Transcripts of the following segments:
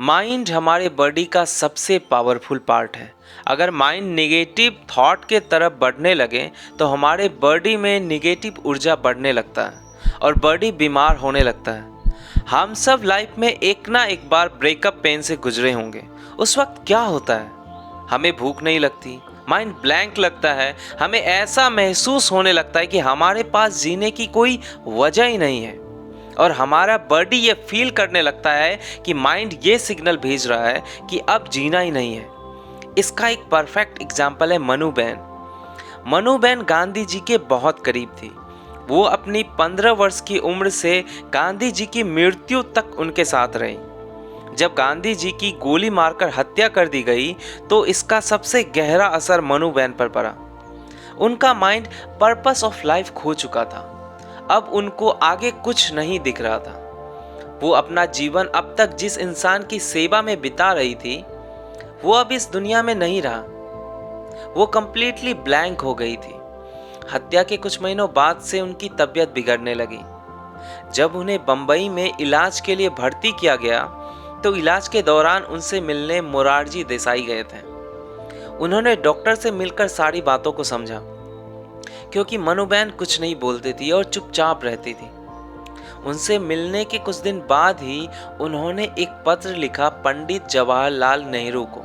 Mind हमारे body का सबसे पावरफुल पार्ट है। अगर माइंड नेगेटिव थॉट के तरफ बढ़ने लगे तो हमारे बॉडी में नेगेटिव ऊर्जा बढ़ने लगता है और बॉडी बीमार होने लगता है। हम सब लाइफ में एक ना एक बार ब्रेकअप पेन से गुजरे होंगे। उस वक्त क्या होता है? हमें भूख नहीं लगती, माइंड ब्लैंक लगता है, हमें ऐसा महसूस होने लगता है कि हमारे पास जीने की कोई वजह ही नहीं है और हमारा बॉडी ये फील करने लगता है कि माइंड ये सिग्नल भेज रहा है कि अब जीना ही नहीं है। इसका एक परफेक्ट एग्जाम्पल है मनूबेन। मनूबेन गांधी जी के बहुत करीब थी। वो अपनी 15 वर्ष की उम्र से गांधी जी की मृत्यु तक उनके साथ रही। जब गांधी जी की गोली मारकर हत्या कर दी गई तो इसका सबसे गहरा असर मनूबेन पर पड़ा। उनका माइंड पर्पस ऑफ लाइफ खो चुका था। अब उनको आगे कुछ नहीं दिख रहा था। वो अपना जीवन अब तक जिस इंसान की सेवा में बिता रही थी वो अब इस दुनिया में नहीं रहा। वो कंप्लीटली ब्लैंक हो गई थी। हत्या के कुछ महीनों बाद से उनकी तबीयत बिगड़ने लगी। जब उन्हें बंबई में इलाज के लिए भर्ती किया गया तो इलाज के दौरान उनसे मिलने मोरारजी देसाई गए थे। उन्होंने डॉक्टर से मिलकर सारी बातों को समझा, क्योंकि मनूबेन कुछ नहीं बोलती थी और चुपचाप रहती थी। उनसे मिलने के कुछ दिन बाद ही उन्होंने एक पत्र लिखा पंडित जवाहरलाल नेहरू को।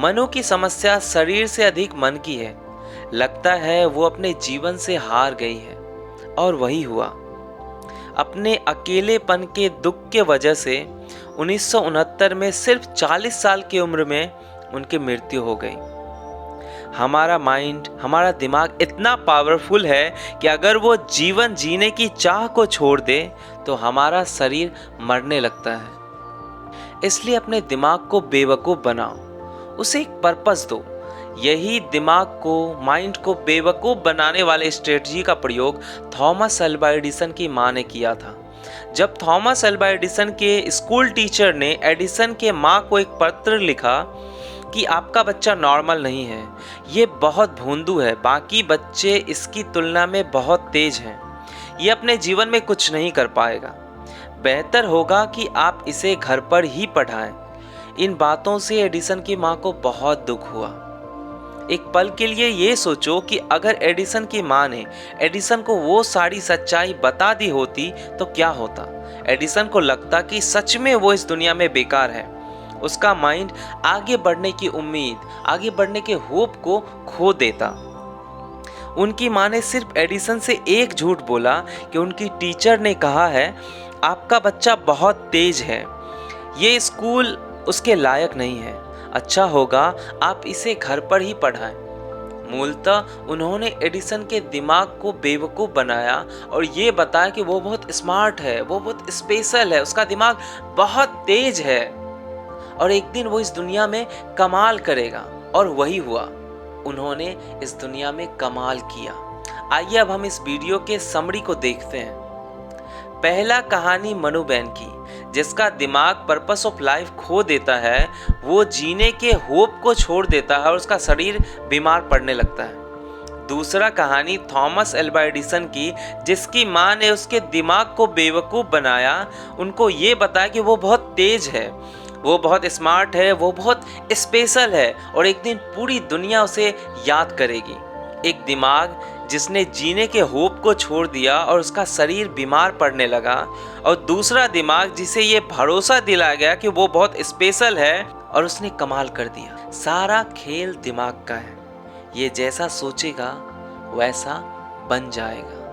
मनु की समस्या शरीर से अधिक मन की है। लगता है वो अपने जीवन से हार गई है। और वही हुआ। अपने अकेलेपन के दुख के वजह से 1969 में सिर्फ 40 साल की उम्र में उनकी मृत्यु हो गई। हमारा माइंड, हमारा दिमाग इतना पावरफुल है कि अगर वो जीवन जीने की चाह को छोड़ दे तो हमारा शरीर मरने लगता है। इसलिए अपने दिमाग को बेवकूफ़ बनाओ, उसे एक पर्पस दो। यही दिमाग को, माइंड को बेवकूफ़ बनाने वाले स्ट्रेटजी का प्रयोग थॉमस अल्वा एडिसन की माँ ने किया था। जब थॉमस अल्वा एडिसन के स्कूल टीचर ने एडिसन के माँ को एक पत्र लिखा कि आपका बच्चा नॉर्मल नहीं है, ये बहुत भोंदू है, बाकी बच्चे इसकी तुलना में बहुत तेज हैं, ये अपने जीवन में कुछ नहीं कर पाएगा, बेहतर होगा कि आप इसे घर पर ही पढ़ाएं। इन बातों से एडिसन की माँ को बहुत दुख हुआ। एक पल के लिए ये सोचो कि अगर एडिसन की माँ ने एडिसन को वो सारी सच्चाई बता दी होती तो क्या होता। एडिसन को लगता कि सच में वो इस दुनिया में बेकार है। उसका माइंड आगे बढ़ने की उम्मीद, आगे बढ़ने के होप को खो देता। उनकी माँ ने सिर्फ एडिसन से एक झूठ बोला कि उनकी टीचर ने कहा है आपका बच्चा बहुत तेज है, ये स्कूल उसके लायक नहीं है, अच्छा होगा आप इसे घर पर ही पढ़ाएं। मूलतः उन्होंने एडिसन के दिमाग को बेवकूफ़ बनाया और ये बताया कि वो बहुत स्मार्ट है, वो बहुत स्पेशल है, उसका दिमाग बहुत तेज है और एक दिन वो इस दुनिया में कमाल करेगा। और वही हुआ, उन्होंने इस दुनिया में कमाल किया। आइए अब हम इस वीडियो के समरी को देखते हैं। पहला कहानी मनूबेन की, जिसका दिमाग पर्पस ऑफ लाइफ खो देता है, वो जीने के होप को छोड़ देता है और उसका शरीर बीमार पड़ने लगता है। दूसरा कहानी थॉमस अल्वा एडिसन की, जिसकी माँ ने उसके दिमाग को बेवकूफ़ बनाया, उनको ये बताया कि वो बहुत तेज है, वो बहुत स्मार्ट है, वो बहुत स्पेशल है और एक दिन पूरी दुनिया उसे याद करेगी। एक दिमाग जिसने जीने के होप को छोड़ दिया और उसका शरीर बीमार पड़ने लगा, और दूसरा दिमाग जिसे ये भरोसा दिलाया गया कि वो बहुत स्पेशल है और उसने कमाल कर दिया। सारा खेल दिमाग का है, ये जैसा सोचेगा वैसा बन जाएगा।